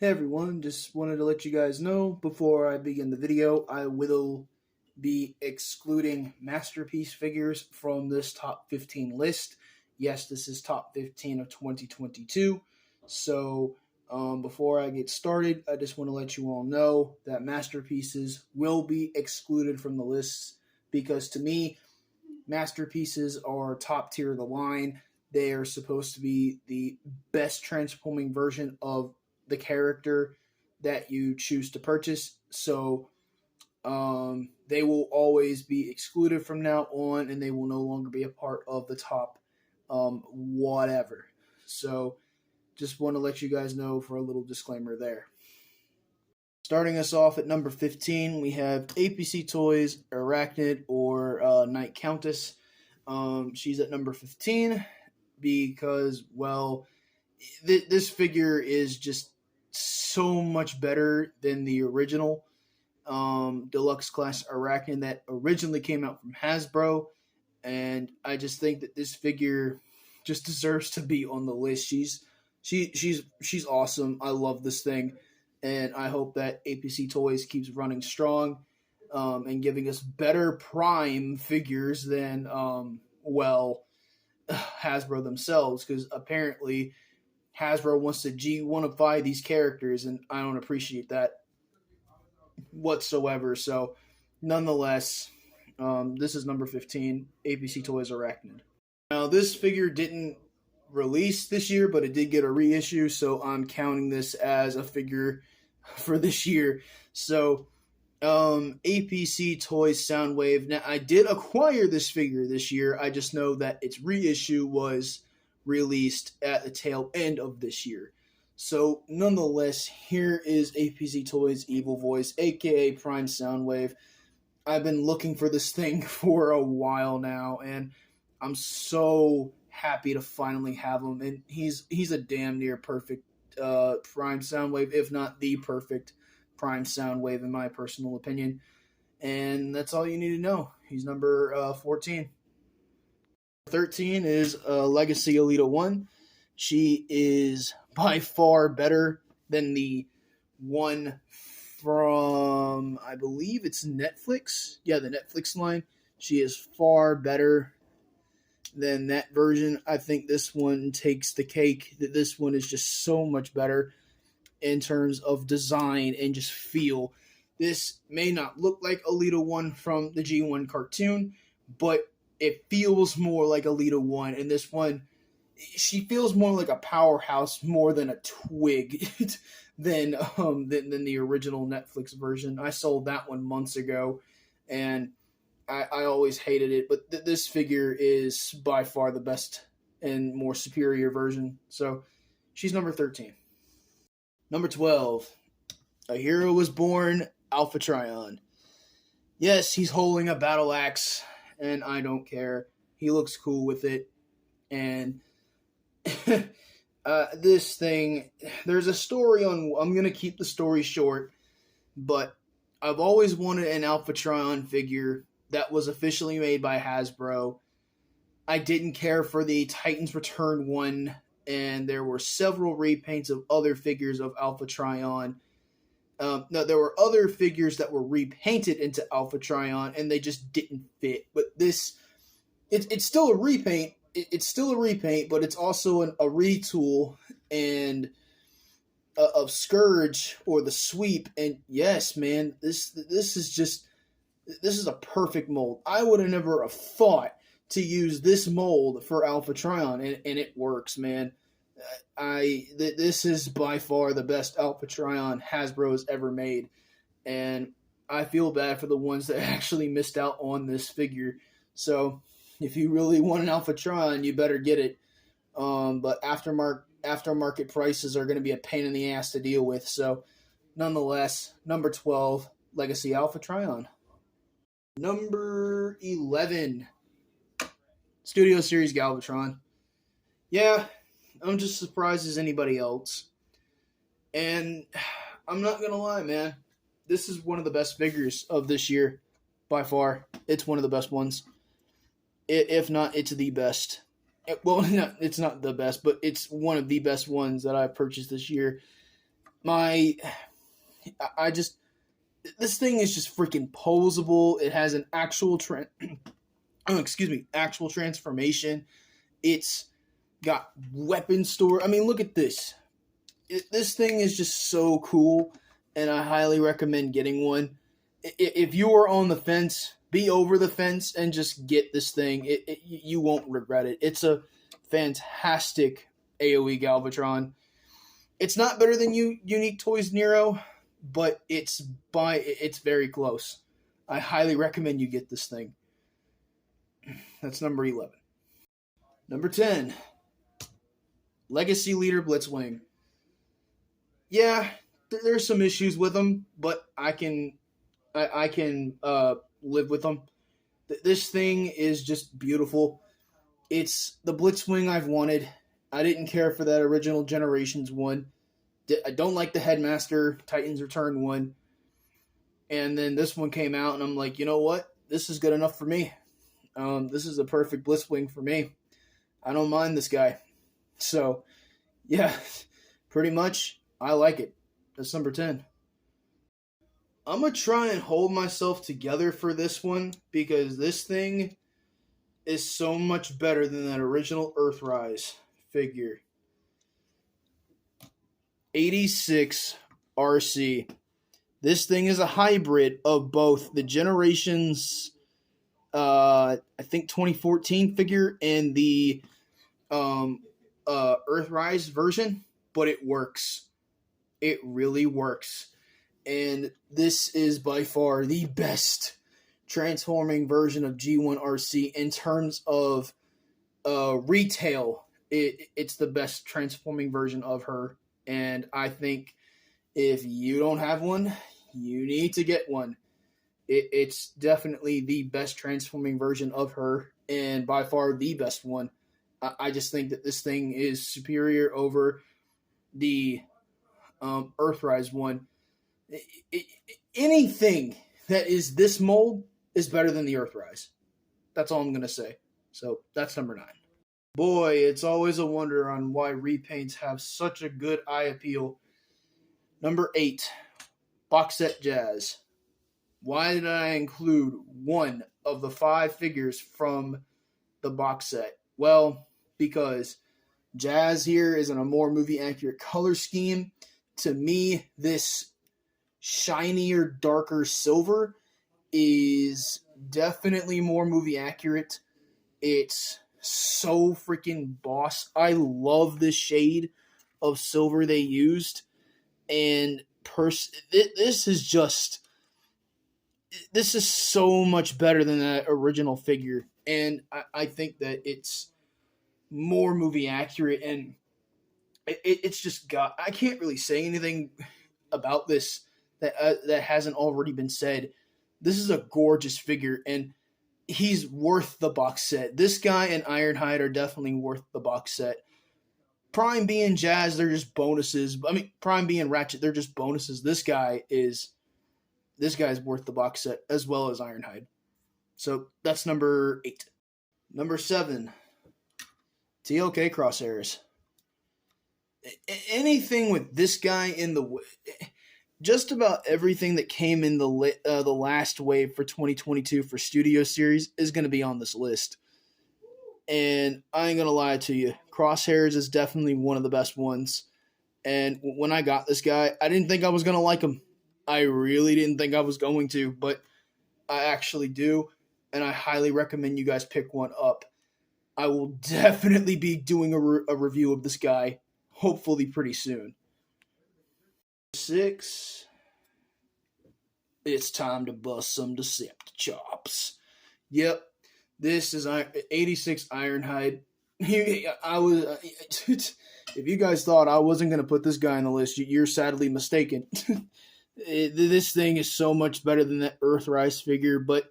Hey everyone, just wanted to let you guys know before I begin the video, I will be excluding masterpiece figures from this top 15 list. Yes, this is top 15 of 2022. So before I get started, I just want to let you all know that masterpieces will be excluded from the list because to me, masterpieces are top tier of the line. They are supposed to be the best transforming version of the character that you choose to purchase. So they will always be excluded from now on, and they will no longer be a part of the top whatever. So just want to let you guys know for a little disclaimer there. Starting us off at number 15, we have APC Toys Arachnid or Night Countess. She's at number 15 because, well, this figure is just so much better than the original deluxe class Arachnid that originally came out from Hasbro, and I just think that this figure just deserves to be on the list. She's awesome. I love this thing, and I hope that APC Toys keeps running strong and giving us better Prime figures than Hasbro themselves, because apparently Hasbro wants to G1ify these characters, and I don't appreciate that whatsoever. So, nonetheless, this is number 15, APC Toys Arachnid. Now, this figure didn't release this year, but it did get a reissue, so I'm counting this as a figure for this year. So, APC Toys Soundwave. Now, I did acquire this figure this year. I just know that its reissue was released at the tail end of this year. So, nonetheless, here is APC Toys Evil Voice, aka Prime Soundwave. I've been looking for this thing for a while now, and I'm so happy to finally have him. And he's a damn near perfect Prime Soundwave, if not the perfect Prime Soundwave in my personal opinion. And that's all you need to know. He's number 14. 13 is Legacy Elita 1. She is by far better than the one from, I believe it's Netflix. Yeah, the Netflix line. She is far better than that version. I think this one takes the cake. That this one is just so much better in terms of design and just feel. This may not look like Elita 1 from the G1 cartoon, but it feels more like Elita 1, and this one, she feels more like a powerhouse more than a twig than the original Netflix version. I sold that one months ago, and I always hated it, but this figure is by far the best and more superior version. So she's number 13. Number 12, A Hero Was Born, Alpha Trion. Yes, he's holding a battle axe, and I don't care. He looks cool with it. And this thing, there's a story on, I'm going to keep the story short, but I've always wanted an Alpha Trion figure that was officially made by Hasbro. I didn't care for the Titans Return one, and there were several repaints of other figures of Alpha Trion. No, there were other figures that were repainted into Alpha Trion, and they just didn't fit. But this, it's still a repaint. It's still a repaint, but it's also a retool and of Scourge or the Sweep. And yes, man, this is a perfect mold. I would have never have thought to use this mold for Alpha Trion, and it works, man. This is by far the best Alpha Trion Hasbro has ever made, and I feel bad for the ones that actually missed out on this figure. So, if you really want an Alpha Trion, you better get it. But aftermarket prices are going to be a pain in the ass to deal with. So, nonetheless, number 12, Legacy Alpha Trion. Number 11, Studio Series Galvatron. Yeah, I'm just as surprised as anybody else. And I'm not going to lie, man. This is one of the best figures of this year, by far. It's one of the best ones. If not, it's the best. Well, no, it's not the best, but it's one of the best ones that I've purchased this year. my, I just, this thing is just freaking posable. It has an actual actual transformation. It's got weapon store. I mean, look at this. This thing is just so cool, and I highly recommend getting one. If you are on the fence, be over the fence and just get this thing. You won't regret it. It's a fantastic AoE Galvatron. It's not better than Unique Toys Nero, but it's very close. I highly recommend you get this thing. That's number 11. Number 10, Legacy Leader Blitzwing. Yeah, there's some issues with them, but I can live with them. This thing is just beautiful. It's the Blitzwing I've wanted. I didn't care for that original Generations one. I don't like the Headmaster Titans Return one. And then this one came out, and I'm like, you know what? This is good enough for me. This is a perfect Blitzwing for me. I don't mind this guy. So, yeah, pretty much, I like it. That's number 10. I'm going to try and hold myself together for this one because this thing is so much better than that original Earthrise figure. 86 RC. This thing is a hybrid of both the Generations, I think 2014 figure and the Earthrise version, but it works. It really works. And this is by far the best transforming version of G1 RC in terms of retail. It's the best transforming version of her. And I think if you don't have one, you need to get one. It's definitely the best transforming version of her, and by far the best one. I just think that this thing is superior over the Earthrise one. Anything that is this mold is better than the Earthrise. That's all I'm going to say. So that's number 9. Boy, it's always a wonder on why repaints have such a good eye appeal. Number 8, Box Set Jazz. Why did I include one of the 5 figures from the box set? Well, because Jazz here is in a more movie-accurate color scheme. To me, this shinier, darker silver is definitely more movie-accurate. It's so freaking boss. I love this shade of silver they used. And this is so much better than that original figure. And I think that it's more movie accurate, and it's just I can't really say anything about this that hasn't already been said. This is a gorgeous figure, and he's worth the box set. This guy and Ironhide are definitely worth the box set. Prime being Jazz, they're just bonuses. I mean, Prime being Ratchet, they're just bonuses. This guy's worth the box set as well as Ironhide. So that's number 8. Number 7, TLK Crosshairs. Anything with this guy in the just about everything that came in the last wave for 2022 for Studio Series is going to be on this list. And I ain't going to lie to you, Crosshairs is definitely one of the best ones. And when I got this guy, I didn't think I was going to like him. I really didn't think I was going to, but I actually do. And I highly recommend you guys pick one up. I will definitely be doing a review of this guy, hopefully pretty soon. 6. It's time to bust some Deceptichops. Yep, this is 86 Ironhide. If you guys thought I wasn't going to put this guy on the list, you're sadly mistaken. This thing is so much better than that Earthrise figure, but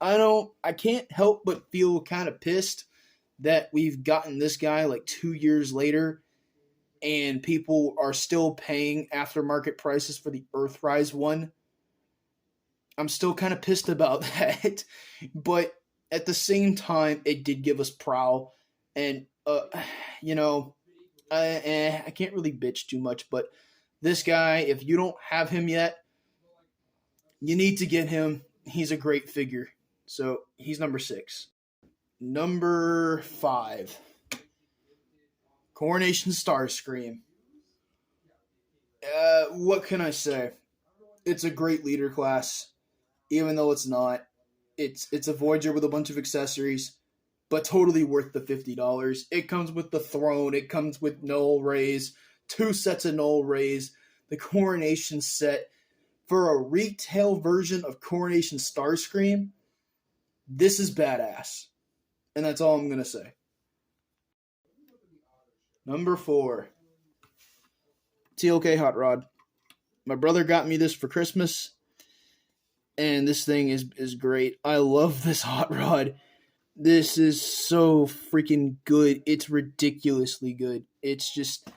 I can't help but feel kind of pissed that we've gotten this guy like 2 years later and people are still paying aftermarket prices for the Earthrise one. I'm still kind of pissed about that, but at the same time, it did give us Prowl, and I can't really bitch too much, but This guy, if you don't have him yet, you need to get him. He's a great figure. So he's number 6. Number 5, Coronation Starscream. What can I say? It's a great leader class, even though it's not. It's a Voyager with a bunch of accessories, but totally worth the $50. It comes with the throne. It comes with null rays, 2 sets of null rays, the Coronation set. For a retail version of Coronation Starscream, this is badass. And that's all I'm going to say. Number 4, TLK Hot Rod. My brother got me this for Christmas, and this thing is great. I love this Hot Rod. This is so freaking good. It's ridiculously good. It's just,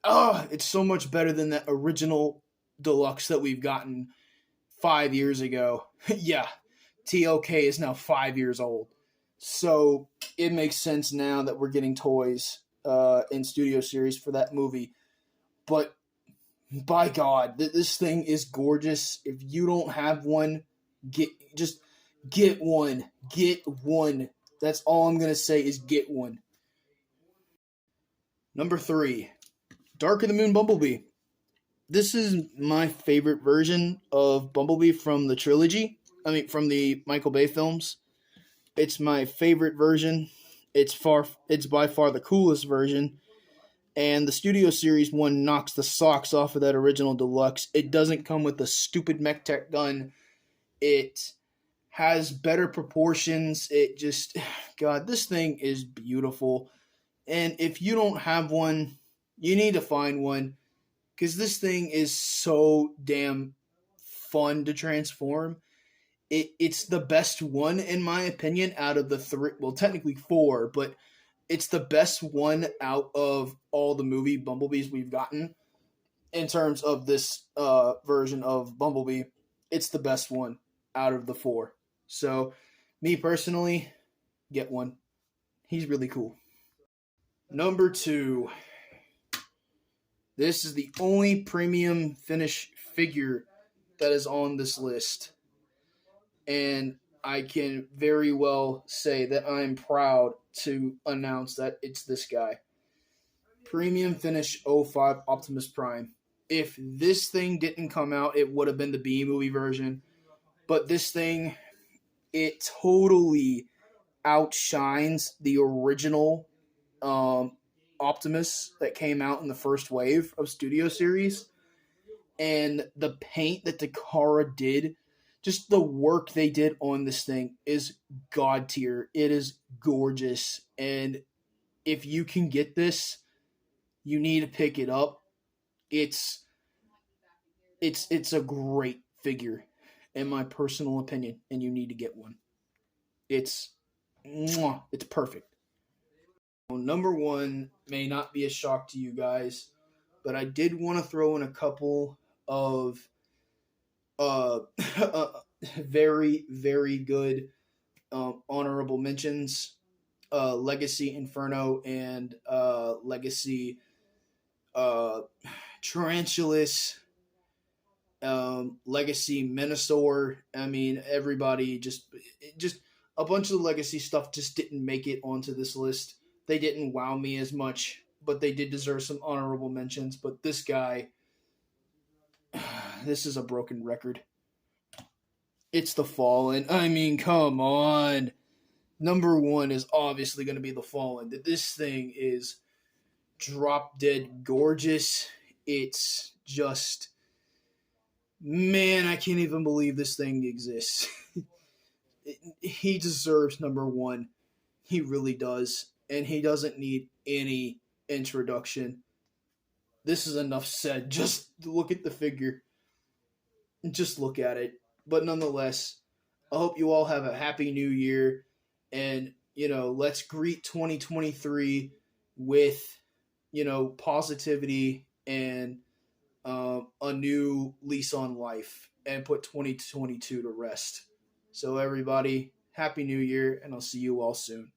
it's so much better than that original deluxe that we've gotten 5 years ago. Yeah, TLK is now 5 years old. So it makes sense now that we're getting toys in Studio Series for that movie. But by God, this thing is gorgeous. If you don't have one, get one. Get one. That's all I'm going to say is get one. Number 3, Dark of the Moon Bumblebee. This is my favorite version of Bumblebee from the trilogy. From the Michael Bay films. It's my favorite version. It's by far the coolest version. And the Studio Series one knocks the socks off of that original deluxe. It doesn't come with the stupid mech tech gun. It has better proportions. It just, God, this thing is beautiful. And if you don't have one, you need to find one. Because this thing is so damn fun to transform. It's the best one, in my opinion, out of the 3, well, technically 4, but it's the best one out of all the movie Bumblebees we've gotten. In terms of this version of Bumblebee, it's the best one out of the 4. So, me personally, get one. He's really cool. Number 2. This is the only premium finish figure that is on this list. And I can very well say that I'm proud to announce that it's this guy. Premium Finish 05 Optimus Prime. If this thing didn't come out, it would have been the B-movie version. But this thing, it totally outshines the original Optimus that came out in the first wave of Studio Series. And the paint that Takara did, just the work they did on this thing is god tier. It is gorgeous. And if you can get this, you need to pick it up. It's a great figure, in my personal opinion, and you need to get one. It's perfect. Number 1 may not be a shock to you guys, but I did want to throw in a couple of very, very good honorable mentions. Legacy Inferno and Legacy Tarantulas, Legacy Minosaur. Everybody just a bunch of the Legacy stuff just didn't make it onto this list. They didn't wow me as much, but they did deserve some honorable mentions. But this guy, this is a broken record. It's the Fallen. Come on. Number 1 is obviously going to be the Fallen. This thing is drop dead gorgeous. It's just, man, I can't even believe this thing exists. He deserves number 1. He really does. And he doesn't need any introduction. This is enough said. Just look at the figure. Just look at it. But nonetheless, I hope you all have a happy new year. And, let's greet 2023 with, positivity and a new lease on life, and put 2022 to rest. So everybody, happy new year, and I'll see you all soon.